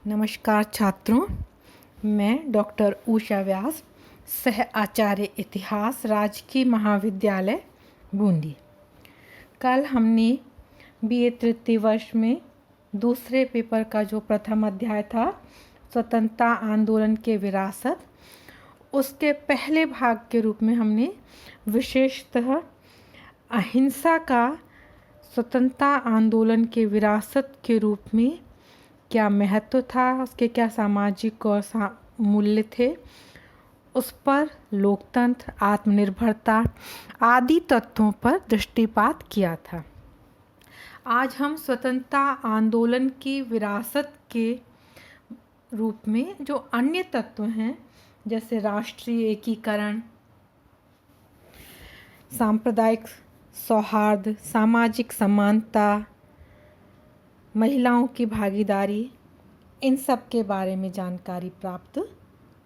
नमस्कार छात्रों, मैं डॉक्टर उषा व्यास, सह आचार्य इतिहास, राजकीय महाविद्यालय बूंदी। कल हमने बीए तृतीय वर्ष में दूसरे पेपर का जो प्रथम अध्याय था स्वतंत्रता आंदोलन के विरासत, उसके पहले भाग के रूप में हमने विशेषतः अहिंसा का स्वतंत्रता आंदोलन के विरासत के रूप में क्या महत्व था, उसके क्या सामाजिक और मूल्य थे, उस पर लोकतंत्र, आत्मनिर्भरता आदि तत्वों पर दृष्टिपात किया था। आज हम स्वतंत्रता आंदोलन की विरासत के रूप में जो अन्य तत्व हैं, जैसे राष्ट्रीय एकीकरण, सांप्रदायिक सौहार्द, सामाजिक समानता, महिलाओं की भागीदारी, इन सब के बारे में जानकारी प्राप्त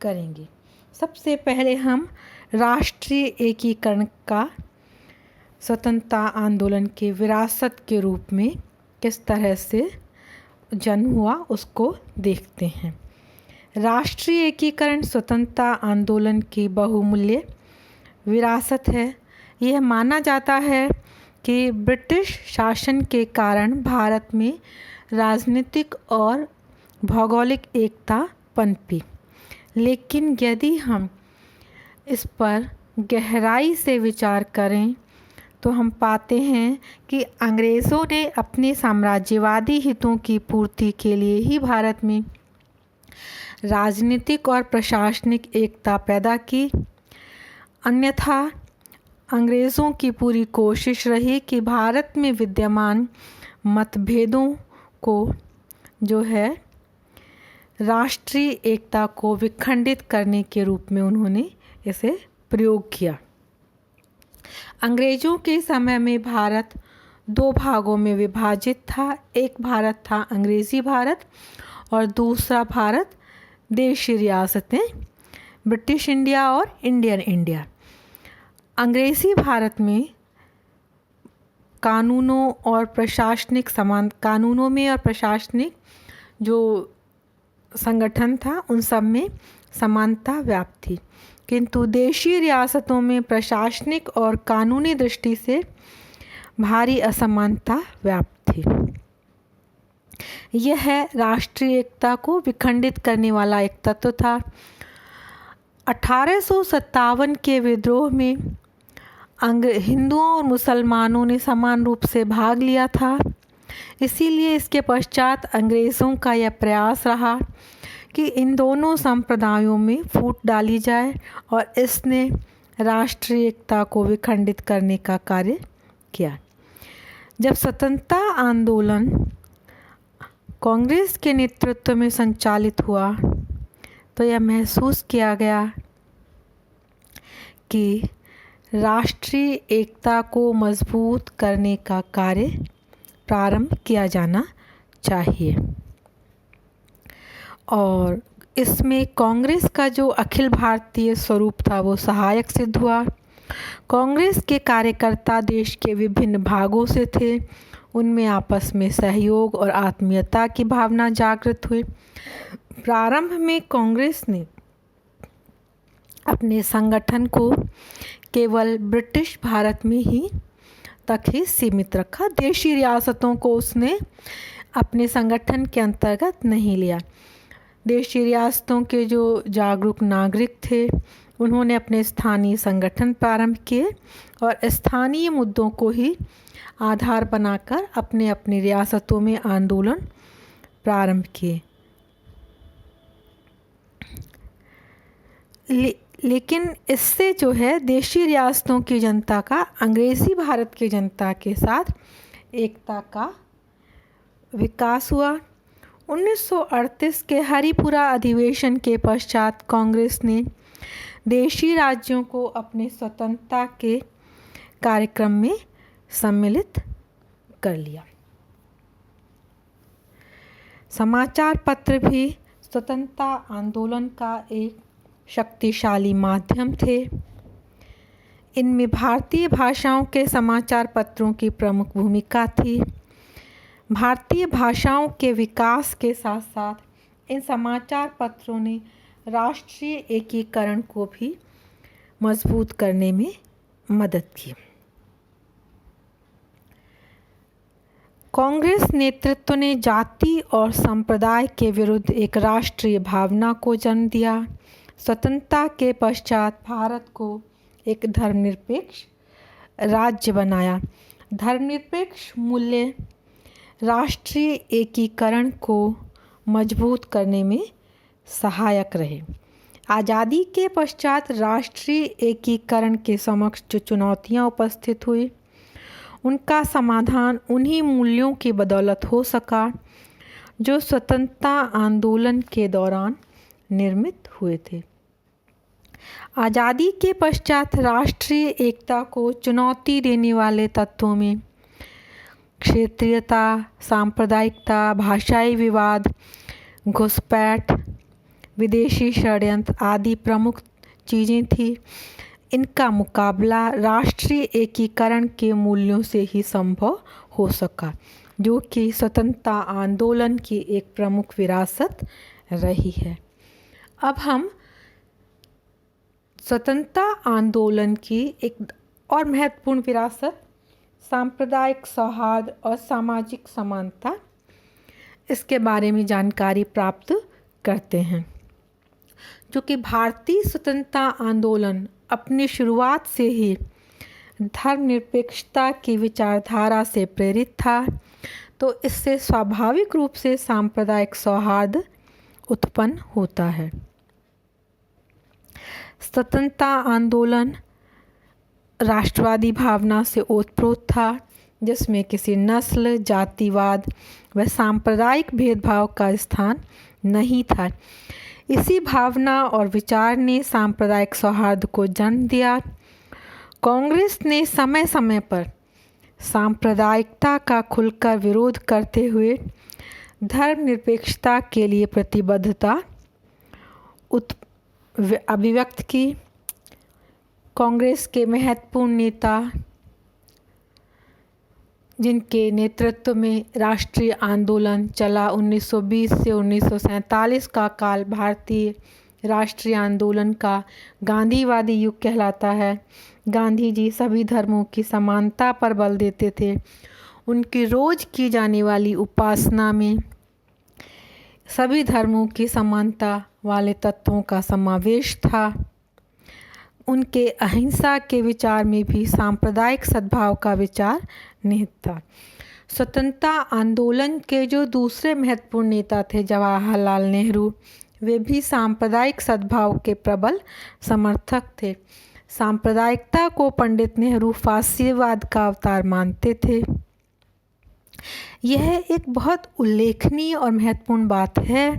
करेंगे। सबसे पहले हम राष्ट्रीय एकीकरण का स्वतंत्रता आंदोलन के विरासत के रूप में किस तरह से जन्म हुआ उसको देखते हैं। राष्ट्रीय एकीकरण स्वतंत्रता आंदोलन की बहुमूल्य विरासत है। यह माना जाता है कि ब्रिटिश शासन के कारण भारत में राजनीतिक और भौगोलिक एकता पनपी, लेकिन यदि हम इस पर गहराई से विचार करें तो हम पाते हैं कि अंग्रेज़ों ने अपने साम्राज्यवादी हितों की पूर्ति के लिए ही भारत में राजनीतिक और प्रशासनिक एकता पैदा की। अन्यथा अंग्रेज़ों की पूरी कोशिश रही कि भारत में विद्यमान मतभेदों को जो है राष्ट्रीय एकता को विखंडित करने के रूप में उन्होंने इसे प्रयोग किया। अंग्रेज़ों के समय में भारत दो भागों में विभाजित था। एक भारत था अंग्रेज़ी भारत और दूसरा भारत देशी रियासतें, ब्रिटिश इंडिया और इंडियन इंडिया। अंग्रेज़ी भारत में कानूनों में और प्रशासनिक जो संगठन था उन सब में समानता व्याप्त थी, किंतु देशी रियासतों में प्रशासनिक और कानूनी दृष्टि से भारी असमानता व्याप्त थी। यह राष्ट्रीय एकता को विखंडित करने वाला एक तत्व था। 1857 के विद्रोह में हिंदुओं और मुसलमानों ने समान रूप से भाग लिया था। इसीलिए इसके पश्चात अंग्रेज़ों का यह प्रयास रहा कि इन दोनों संप्रदायों में फूट डाली जाए और इसने राष्ट्रीय एकता को विखंडित करने का कार्य किया। जब स्वतंत्रता आंदोलन कांग्रेस के नेतृत्व में संचालित हुआ तो यह महसूस किया गया कि राष्ट्रीय एकता को मजबूत करने का कार्य प्रारंभ किया जाना चाहिए और इसमें कांग्रेस का जो अखिल भारतीय स्वरूप था वो सहायक सिद्ध हुआ। कांग्रेस के कार्यकर्ता देश के विभिन्न भागों से थे। उनमें आपस में सहयोग और आत्मीयता की भावना जागृत हुई। प्रारंभ में कांग्रेस ने अपने संगठन को केवल ब्रिटिश भारत में ही तक ही सीमित रखा। देशी रियासतों को उसने अपने संगठन के अंतर्गत नहीं लिया। देशी रियासतों के जो जागरूक नागरिक थे उन्होंने अपने स्थानीय संगठन प्रारंभ किए और स्थानीय मुद्दों को ही आधार बनाकर अपने अपनी रियासतों में आंदोलन प्रारंभ किए। लेकिन इससे जो है देशी रियासतों की जनता का अंग्रेज़ी भारत की जनता के साथ एकता का विकास हुआ। 1938 के हरिपुरा अधिवेशन के पश्चात कांग्रेस ने देशी राज्यों को अपने स्वतंत्रता के कार्यक्रम में सम्मिलित कर लिया। समाचार पत्र भी स्वतंत्रता आंदोलन का एक शक्तिशाली माध्यम थे। इनमें भारतीय भाषाओं के समाचार पत्रों की प्रमुख भूमिका थी। भारतीय भाषाओं के विकास के साथ साथ इन समाचार पत्रों ने राष्ट्रीय एकीकरण को भी मजबूत करने में मदद की। कांग्रेस नेतृत्व ने जाति और संप्रदाय के विरुद्ध एक राष्ट्रीय भावना को जन्म दिया। स्वतंत्रता के पश्चात भारत को एक धर्मनिरपेक्ष राज्य बनाया। धर्मनिरपेक्ष मूल्य राष्ट्रीय एकीकरण को मजबूत करने में सहायक रहे। आज़ादी के पश्चात राष्ट्रीय एकीकरण के समक्ष जो चुनौतियां उपस्थित हुई, उनका समाधान उन्हीं मूल्यों की बदौलत हो सका जो स्वतंत्रता आंदोलन के दौरान निर्मित हुए थे। आज़ादी के पश्चात राष्ट्रीय एकता को चुनौती देने वाले तत्वों में क्षेत्रीयता, सांप्रदायिकता, भाषाई विवाद, घुसपैठ, विदेशी षड्यंत्र आदि प्रमुख चीज़ें थीं। इनका मुकाबला राष्ट्रीय एकीकरण के मूल्यों से ही संभव हो सका, जो कि स्वतंत्रता आंदोलन की एक प्रमुख विरासत रही है। अब हम स्वतंत्रता आंदोलन की एक और महत्वपूर्ण विरासत, सांप्रदायिक सौहार्द और सामाजिक समानता, इसके बारे में जानकारी प्राप्त करते हैं। जो कि भारतीय स्वतंत्रता आंदोलन अपनी शुरुआत से ही धर्मनिरपेक्षता की विचारधारा से प्रेरित था, तो इससे स्वाभाविक रूप से सांप्रदायिक सौहार्द उत्पन्न होता है। स्वतंत्रता आंदोलन राष्ट्रवादी भावना से ओतप्रोत था, जिसमें किसी नस्ल, जातिवाद व सांप्रदायिक भेदभाव का स्थान नहीं था। इसी भावना और विचार ने सांप्रदायिक सौहार्द को जन्म दिया। कांग्रेस ने समय समय पर सांप्रदायिकता का खुलकर विरोध करते हुए धर्मनिरपेक्षता के लिए प्रतिबद्धता अभिव्यक्त की। कांग्रेस के महत्वपूर्ण नेता, जिनके नेतृत्व में राष्ट्रीय आंदोलन चला, 1920 से 1947 का काल भारतीय राष्ट्रीय आंदोलन का गांधीवादी युग कहलाता है। गांधी जी सभी धर्मों की समानता पर बल देते थे। उनकी रोज की जाने वाली उपासना में सभी धर्मों की समानता वाले तत्वों का समावेश था। उनके अहिंसा के विचार में भी सांप्रदायिक सद्भाव का विचार निहित था। स्वतंत्रता आंदोलन के जो दूसरे महत्वपूर्ण नेता थे, जवाहरलाल नेहरू, वे भी सांप्रदायिक सद्भाव के प्रबल समर्थक थे। सांप्रदायिकता को पंडित नेहरू फासीवाद का अवतार मानते थे। यह एक बहुत उल्लेखनीय और महत्वपूर्ण बात है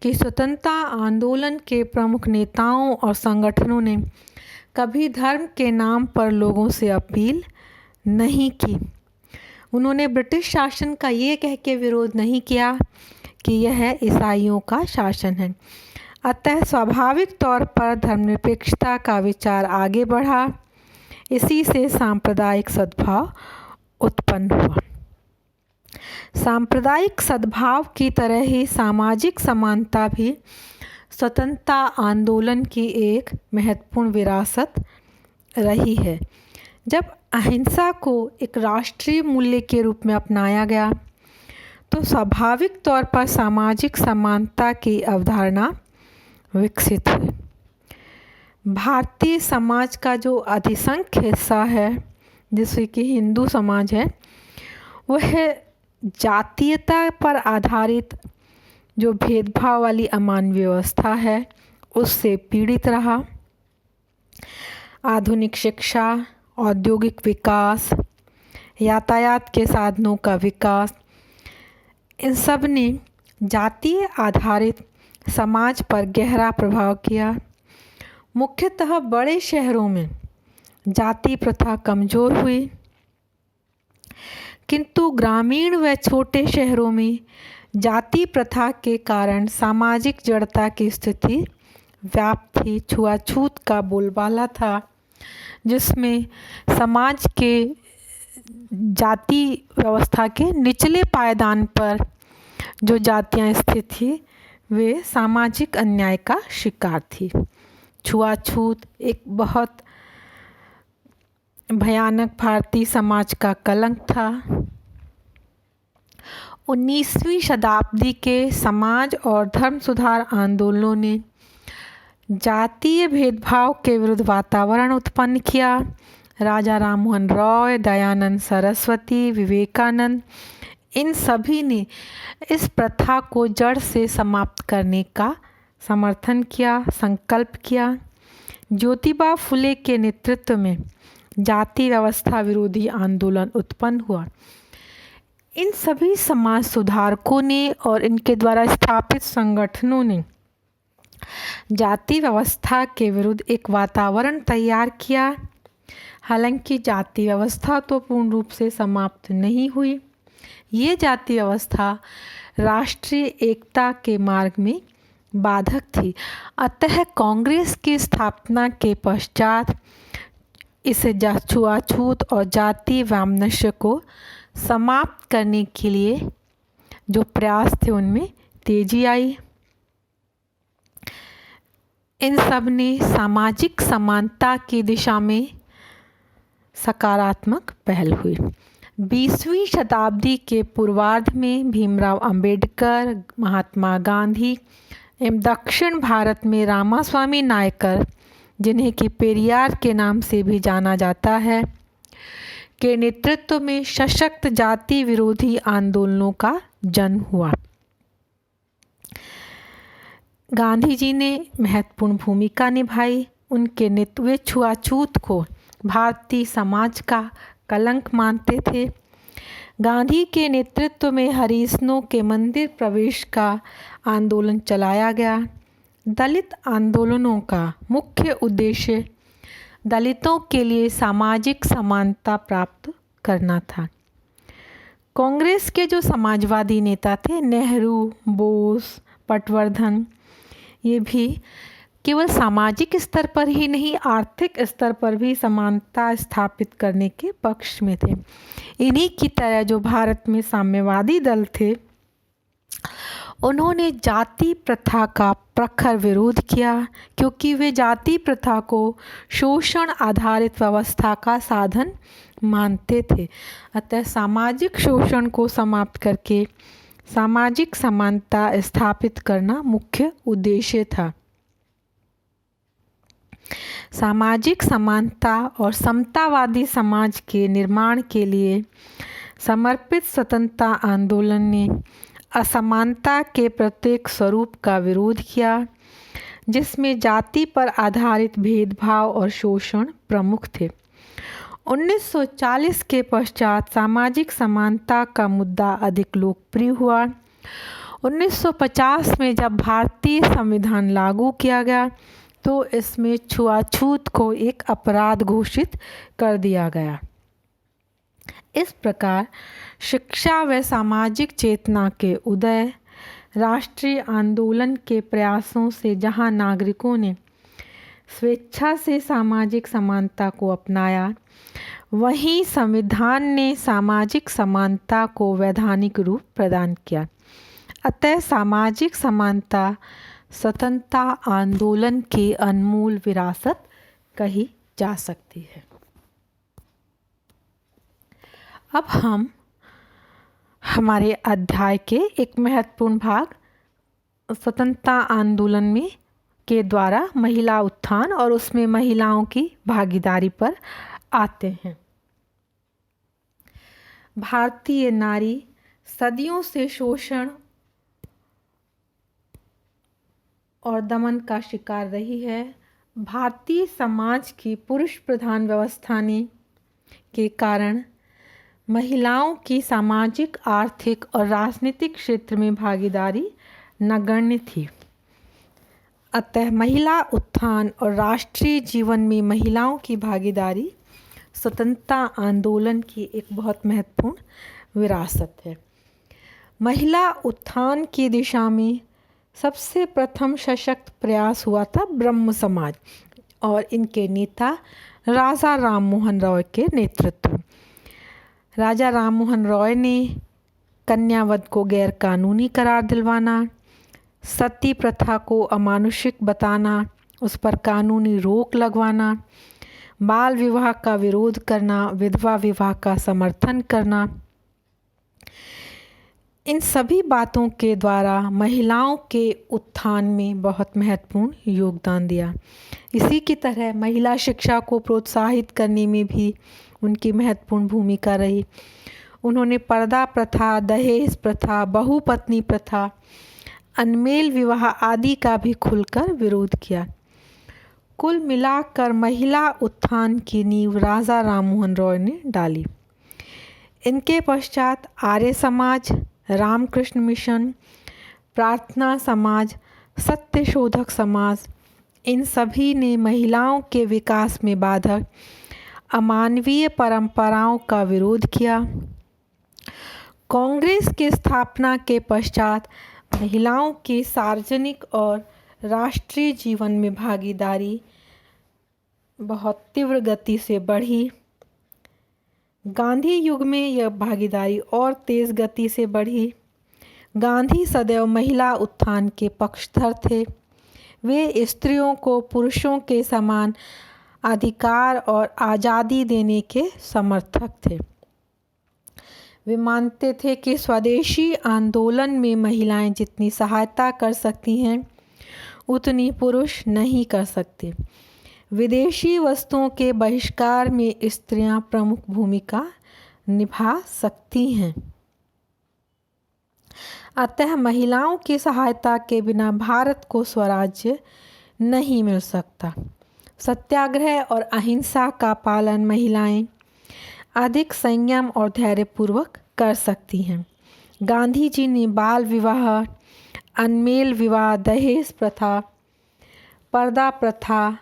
कि स्वतंत्रता आंदोलन के प्रमुख नेताओं और संगठनों ने कभी धर्म के नाम पर लोगों से अपील नहीं की। उन्होंने ब्रिटिश शासन का ये कह के विरोध नहीं किया कि यह ईसाइयों का शासन है। अतः स्वाभाविक तौर पर धर्मनिरपेक्षता का विचार आगे बढ़ा। इसी से सांप्रदायिक सद्भाव उत्पन्न हुआ। सांप्रदायिक सद्भाव की तरह ही सामाजिक समानता भी स्वतंत्रता आंदोलन की एक महत्वपूर्ण विरासत रही है। जब अहिंसा को एक राष्ट्रीय मूल्य के रूप में अपनाया गया, तो स्वाभाविक तौर पर सामाजिक समानता की अवधारणा विकसित हुई। भारतीय समाज का जो अधिसंख्य हिस्सा है, जैसे कि हिंदू समाज है, वह जातीयता पर आधारित जो भेदभाव वाली अमानवीय व्यवस्था है, उससे पीड़ित रहा। आधुनिक शिक्षा, औद्योगिक विकास, यातायात के साधनों का विकास, इन सब ने जातीय आधारित समाज पर गहरा प्रभाव किया। मुख्यतः बड़े शहरों में जाति प्रथा कमज़ोर हुई, किंतु ग्रामीण व छोटे शहरों में जाति प्रथा के कारण सामाजिक जड़ता की स्थिति व्याप्त थी। छुआछूत का बोलबाला था, जिसमें समाज के जाति व्यवस्था के निचले पायदान पर जो जातियां स्थित थी, वे सामाजिक अन्याय का शिकार थी। छुआछूत एक बहुत भयानक भारतीय समाज का कलंक था। 19वीं शताब्दी के समाज और धर्म सुधार आंदोलनों ने जातीय भेदभाव के विरुद्ध वातावरण उत्पन्न किया। राजा राममोहन रॉय, दयानंद सरस्वती, विवेकानंद, इन सभी ने इस प्रथा को जड़ से समाप्त करने का समर्थन किया, संकल्प किया। ज्योतिबा फुले के नेतृत्व में जाति व्यवस्था विरोधी आंदोलन उत्पन्न हुआ। इन सभी समाज सुधारकों ने और इनके द्वारा स्थापित संगठनों ने जाति व्यवस्था के विरुद्ध एक वातावरण तैयार किया। हालांकि जाति व्यवस्था तो पूर्ण रूप से समाप्त नहीं हुई। ये जाति व्यवस्था राष्ट्रीय एकता के मार्ग में बाधक थी। अतः कांग्रेस की स्थापना के पश्चात इसे छुआछूत और जाति वैमनस्य को समाप्त करने के लिए जो प्रयास थे उनमें तेजी आई। इन सब ने सामाजिक समानता की दिशा में सकारात्मक पहल हुई। 20वीं शताब्दी के पूर्वार्ध में भीमराव अंबेडकर, महात्मा गांधी एवं दक्षिण भारत में रामास्वामी नायकर, जिन्हें कि पेरियार के नाम से भी जाना जाता है, के नेतृत्व में सशक्त जाति विरोधी आंदोलनों का जन्म हुआ। गांधी जी ने महत्वपूर्ण भूमिका निभाई। उनके नेतृत्व छुआछूत को भारतीय समाज का कलंक मानते थे। गांधी के नेतृत्व में हरिजनों के मंदिर प्रवेश का आंदोलन चलाया गया। दलित आंदोलनों का मुख्य उद्देश्य दलितों के लिए सामाजिक समानता प्राप्त करना था। कांग्रेस के जो समाजवादी नेता थे, नेहरू, बोस, पटवर्धन, ये भी केवल सामाजिक स्तर पर ही नहीं, आर्थिक स्तर पर भी समानता स्थापित करने के पक्ष में थे। इन्हीं की तरह जो भारत में साम्यवादी दल थे, उन्होंने जाति प्रथा का प्रखर विरोध किया, क्योंकि वे जाति प्रथा को शोषण आधारित व्यवस्था का साधन मानते थे। अतः सामाजिक शोषण को समाप्त करके सामाजिक समानता स्थापित करना मुख्य उद्देश्य था। सामाजिक समानता और समतावादी समाज के निर्माण के लिए समर्पित स्वतंत्रता आंदोलन ने असमानता के प्रत्येक स्वरूप का विरोध किया, जिसमें जाति पर आधारित भेदभाव और शोषण प्रमुख थे। 1940 के पश्चात सामाजिक समानता का मुद्दा अधिक लोकप्रिय हुआ। 1950 में जब भारतीय संविधान लागू किया गया तो इसमें छुआछूत को एक अपराध घोषित कर दिया गया। इस प्रकार शिक्षा व सामाजिक चेतना के उदय, राष्ट्रीय आंदोलन के प्रयासों से जहां नागरिकों ने स्वेच्छा से सामाजिक समानता को अपनाया, वहीं संविधान ने सामाजिक समानता को वैधानिक रूप प्रदान किया। अतः सामाजिक समानता स्वतंत्रता आंदोलन की अनमोल विरासत कही जा सकती है। अब हम हमारे अध्याय के एक महत्वपूर्ण भाग स्वतंत्रता आंदोलन में के द्वारा महिला उत्थान और उसमें महिलाओं की भागीदारी पर आते हैं। भारतीय नारी सदियों से शोषण और दमन का शिकार रही है। भारतीय समाज की पुरुष प्रधान व्यवस्था के कारण महिलाओं की सामाजिक, आर्थिक और राजनीतिक क्षेत्र में भागीदारी नगण्य थी। अतः महिला उत्थान और राष्ट्रीय जीवन में महिलाओं की भागीदारी स्वतंत्रता आंदोलन की एक बहुत महत्वपूर्ण विरासत है। महिला उत्थान की दिशा में सबसे प्रथम सशक्त प्रयास हुआ था ब्रह्म समाज और इनके नेता राजा राममोहन रॉय के नेतृत्व। राजा राममोहन रॉय ने कन्यावध को गैर कानूनी करार दिलवाना, सती प्रथा को अमानुषिक बताना, उस पर कानूनी रोक लगवाना, बाल विवाह का विरोध करना, विधवा विवाह का समर्थन करना, इन सभी बातों के द्वारा महिलाओं के उत्थान में बहुत महत्वपूर्ण योगदान दिया। इसी की तरह महिला शिक्षा को प्रोत्साहित करने में भी उनकी महत्वपूर्ण भूमिका रही। उन्होंने पर्दा प्रथा, दहेज प्रथा, बहुपत्नी प्रथा, अनमेल विवाह आदि का भी खुलकर विरोध किया। कुल मिलाकर महिला उत्थान की नींव राजा राममोहन रॉय ने डाली। इनके पश्चात आर्य समाज, रामकृष्ण मिशन, प्रार्थना समाज, सत्यशोधक समाज, इन सभी ने महिलाओं के विकास में बाधक अमानवीय परंपराओं का विरोध किया। कांग्रेस की स्थापना के पश्चात महिलाओं की सार्वजनिक और राष्ट्रीय जीवन में भागीदारी बहुत तीव्र गति से बढ़ी। गांधी युग में यह भागीदारी और तेज़ गति से बढ़ी। गांधी सदैव महिला उत्थान के पक्षधर थे। वे स्त्रियों को पुरुषों के समान अधिकार और आज़ादी देने के समर्थक थे। वे मानते थे कि स्वदेशी आंदोलन में महिलाएं जितनी सहायता कर सकती हैं उतनी पुरुष नहीं कर सकते। विदेशी वस्तुओं के बहिष्कार में स्त्रियां प्रमुख भूमिका निभा सकती हैं। अतः महिलाओं की सहायता के बिना भारत को स्वराज्य नहीं मिल सकता। सत्याग्रह और अहिंसा का पालन महिलाएं अधिक संयम और धैर्यपूर्वक कर सकती हैं। गांधी जी ने बाल विवाह, अनमेल विवाह, दहेज प्रथा, पर्दा प्रथा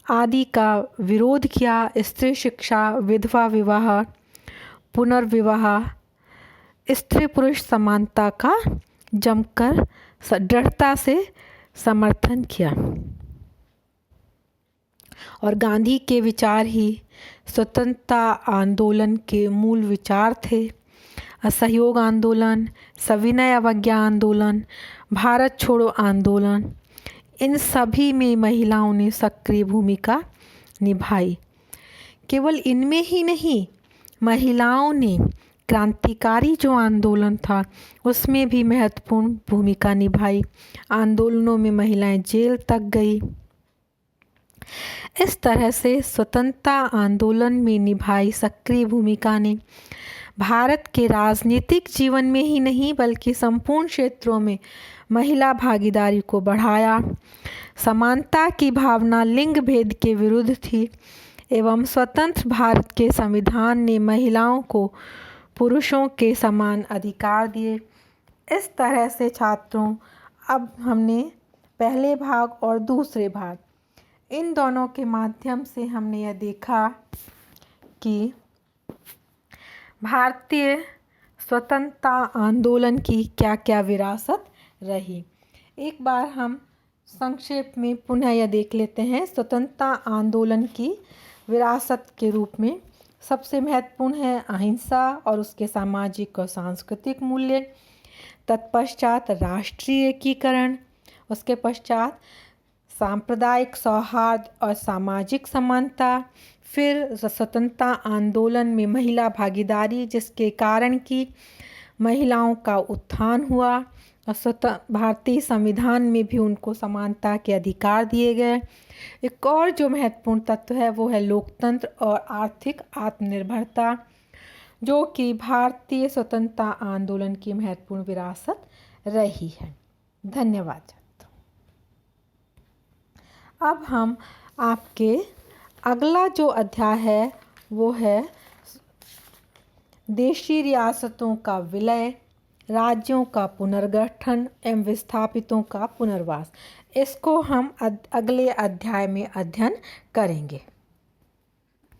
आदि का विरोध किया। स्त्री शिक्षा, विधवा विवाह, पुनर्विवाह, स्त्री पुरुष समानता का जमकर दृढ़ता से समर्थन किया। और गांधी के विचार ही स्वतंत्रता आंदोलन के मूल विचार थे। असहयोग आंदोलन, सविनय अवज्ञा आंदोलन, भारत छोड़ो आंदोलन, इन सभी में महिलाओं ने सक्रिय भूमिका निभाई। केवल इनमें ही नहीं, महिलाओं ने क्रांतिकारी जो आंदोलन था उसमें भी महत्वपूर्ण भूमिका निभाई। आंदोलनों में महिलाएं जेल तक गई। इस तरह से स्वतंत्रता आंदोलन में निभाई सक्रिय भूमिका ने भारत के राजनीतिक जीवन में ही नहीं बल्कि संपूर्ण क्षेत्रों में महिला भागीदारी को बढ़ाया। समानता की भावना लिंग भेद के विरुद्ध थी एवं स्वतंत्र भारत के संविधान ने महिलाओं को पुरुषों के समान अधिकार दिए। इस तरह से छात्रों, अब हमने पहले भाग और दूसरे भाग इन दोनों के माध्यम से हमने यह देखा कि भारतीय स्वतंत्रता आंदोलन की क्या क्या विरासत रही। एक बार हम संक्षेप में पुनः यह देख लेते हैं। स्वतंत्रता आंदोलन की विरासत के रूप में सबसे महत्वपूर्ण है अहिंसा और उसके सामाजिक और सांस्कृतिक मूल्य। तत्पश्चात राष्ट्रीय एकीकरण, उसके पश्चात सांप्रदायिक सौहार्द और सामाजिक समानता, फिर स्वतंत्रता आंदोलन में महिला भागीदारी जिसके कारण कि महिलाओं का उत्थान हुआ और भारतीय संविधान में भी उनको समानता के अधिकार दिए गए। एक और जो महत्वपूर्ण तत्व है वो है लोकतंत्र और आर्थिक आत्मनिर्भरता, जो कि भारतीय स्वतंत्रता आंदोलन की महत्वपूर्ण विरासत रही है। धन्यवाद। अब हम आपके अगला जो अध्याय है वो है देशी रियासतों का विलय, राज्यों का पुनर्गठन एवं विस्थापितों का पुनर्वास। इसको हम अगले अध्याय में अध्ययन करेंगे।